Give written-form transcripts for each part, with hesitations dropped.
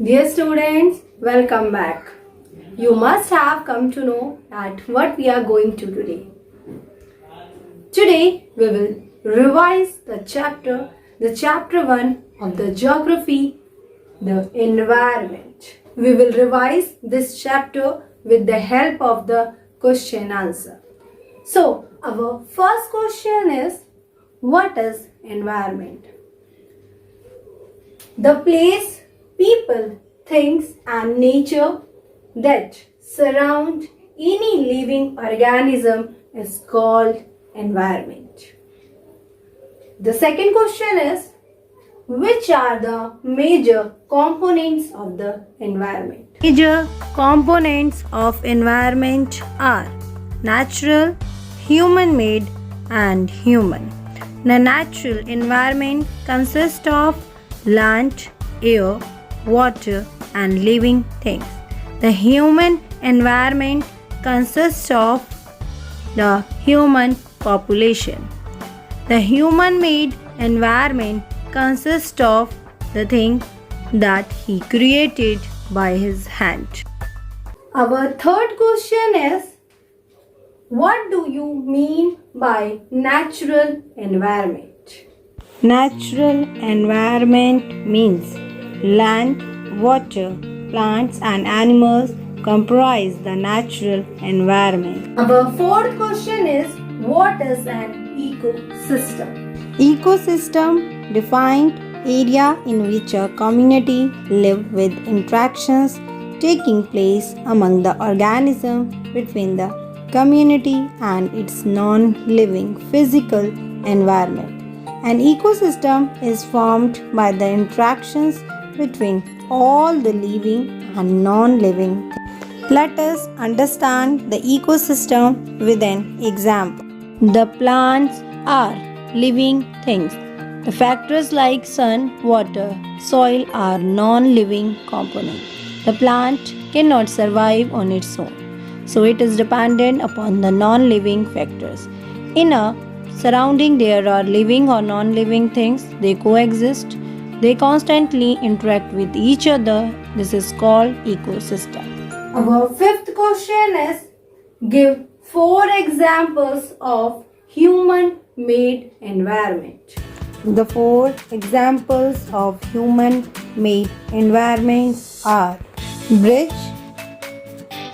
Dear students, welcome back. You must have come to know at what we are going to today. Today we will revise the chapter 1 of the geography, the environment. We will revise this chapter with the help of the question answer. So, our first question is, what is environment? The place, people, things and nature that surround any living organism is called environment. The second question is, which are the major components of the environment? Major components of environment are natural, human-made and human. The natural environment consists of land, air, water and living things. The human environment consists of the human population. The human-made environment consists of the thing that he created by his hand. Our third question is, what do you mean by natural environment? Natural environment means land, water, plants and animals comprise the natural environment. Our fourth question is, what is an ecosystem? Ecosystem defined area in which a community live with interactions taking place among the organism between the community and its non-living physical environment. An ecosystem is formed by the interactions between all the living and non-living things. Let us understand the ecosystem with an example. The plants are living things. The factors like sun, water, soil are non-living components. The plant cannot survive on its own, so it is dependent upon the non-living factors. In a surrounding there are living or non-living things. They coexist. They constantly interact with each other. This is called ecosystem. Our fifth question is, give 4 examples of human-made environment. The 4 examples of human-made environments are bridge,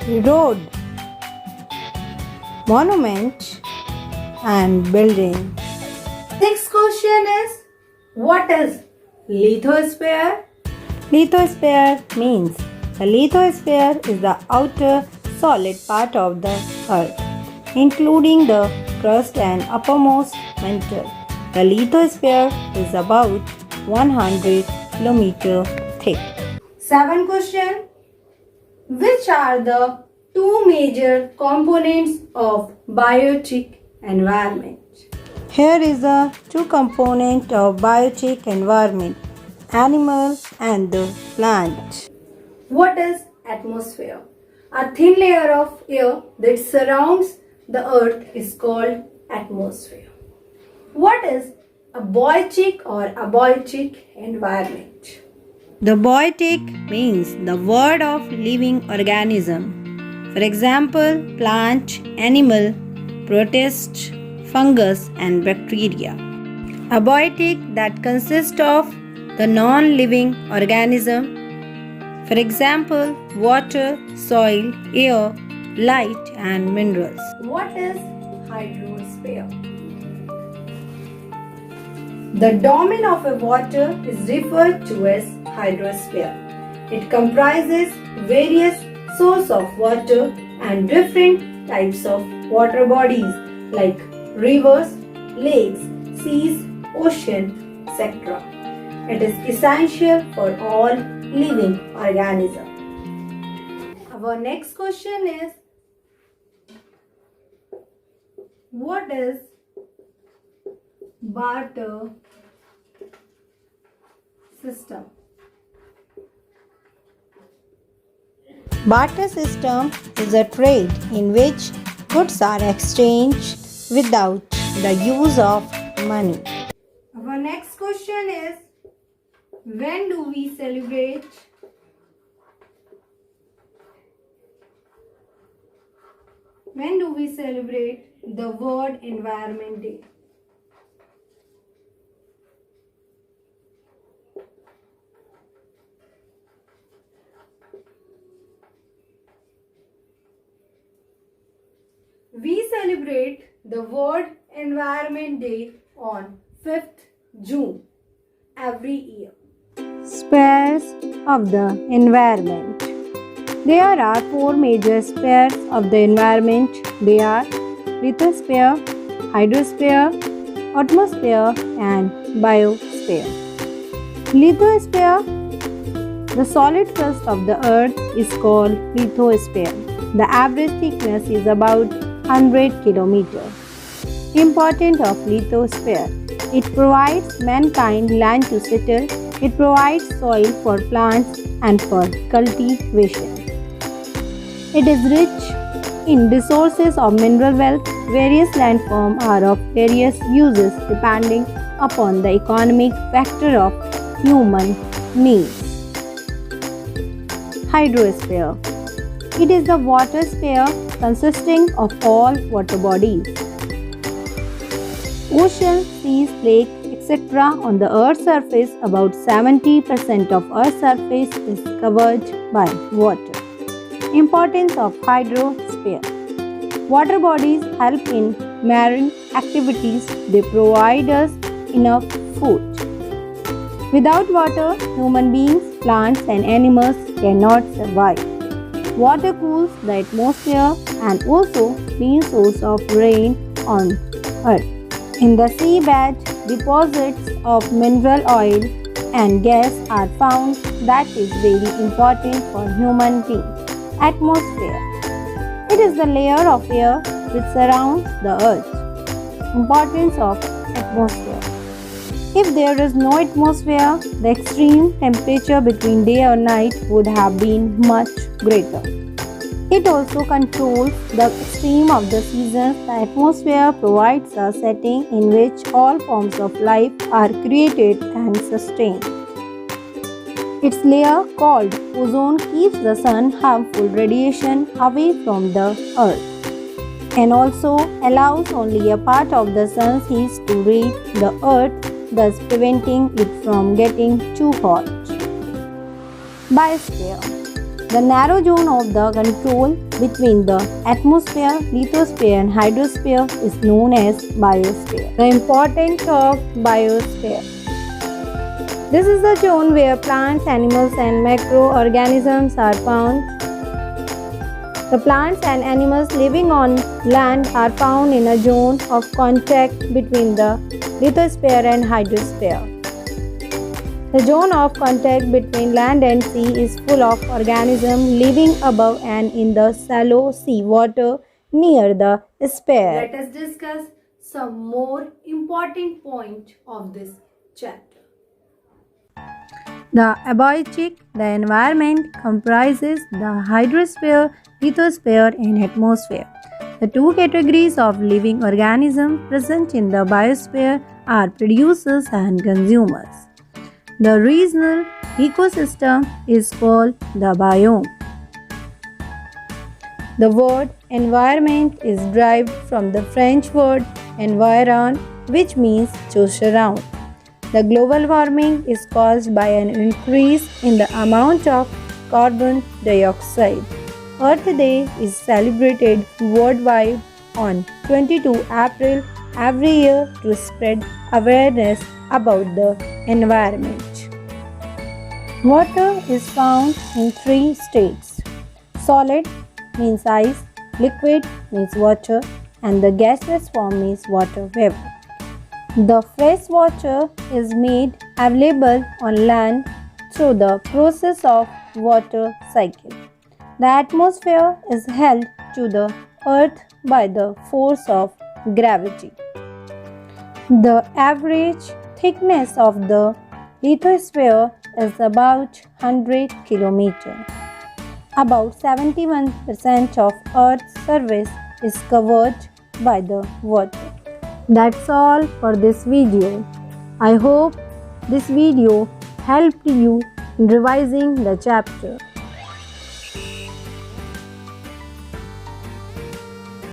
road, monument and building. Next question is, what is lithosphere? Lithosphere means the lithosphere is the outer solid part of the earth, including the crust and uppermost mantle. The lithosphere is about 100 km thick. 7th question, which are the 2 major components of biotic environment? Here is the 2 component of biotic environment, animal and the plant. What is atmosphere? A thin layer of air that surrounds the earth is called atmosphere. What is a biotic or abiotic environment? The biotic means the word of living organism. For example, plant, animal, protist, fungus and bacteria. Abiotic that consists of the non-living organism. For example, water, soil, air, light and minerals. What is hydrosphere? The domain of a water is referred to as hydrosphere. It comprises various sources of water and different types of water bodies like rivers, lakes, seas, ocean, etc. It is essential for all living organisms. Our next question is, what is barter system? Barter system is a trade in which goods are exchanged without the use of money. Our next question is, when do we celebrate When do we celebrate the World Environment Day? We celebrate the World Environment Day on 5th June every year. Spheres of the environment. There are four major spheres of the environment. They are lithosphere, hydrosphere, atmosphere, and biosphere. Lithosphere. The solid crust of the earth is called lithosphere. The average thickness is about 100 kilometers. Importance of lithosphere. It provides mankind land to settle. It provides soil for plants and for cultivation. It is rich in resources of mineral wealth. Various landforms are of various uses depending upon the economic factor of human needs. Hydrosphere. It is the water sphere consisting of all water bodies. Oceans, seas, lakes, etc. On the Earth's surface, about 70% of Earth's surface is covered by water. Importance of hydrosphere. Water bodies help in marine activities. They provide us enough food. Without water, human beings, plants and animals cannot survive. Water cools the atmosphere and also being source of rain on Earth. In the seabed, deposits of mineral oil and gas are found that is very important for human beings. Atmosphere. It is the layer of air which surrounds the earth. Importance of atmosphere. If there is no atmosphere, the extreme temperature between day or night would have been much greater. It also controls the extreme of the seasons. The atmosphere provides a setting in which all forms of life are created and sustained. Its layer called ozone keeps the sun harmful radiation away from the earth and also allows only a part of the sun's heat to reach the earth, thus preventing it from getting too hot. Biosphere. The narrow zone of the control between the atmosphere, lithosphere and hydrosphere is known as biosphere. The importance of biosphere. This is the zone where plants, animals and microorganisms are found. The plants and animals living on land are found in a zone of contact between the lithosphere and hydrosphere. The zone of contact between land and sea is full of organisms living above and in the shallow sea water near the sphere. Let us discuss some more important points of this chapter. The abiotic, the environment, comprises the hydrosphere, lithosphere and atmosphere. The two categories of living organisms present in the biosphere are producers and consumers. The regional ecosystem is called the biome. The word environment is derived from the French word environ, which means to surround. The global warming is caused by an increase in the amount of carbon dioxide. Earth Day is celebrated worldwide on 22 April every year to spread awareness about the environment. Water is found in three states. Solid means ice, liquid means water, and the gaseous form means water vapor. The fresh water is made available on land through the process of water cycle. The atmosphere is held to the earth by the force of gravity. The average thickness of the lithosphere is about 100 km. About 71% of Earth's surface is covered by the water. That's all for this video. I hope this video helped you in revising the chapter.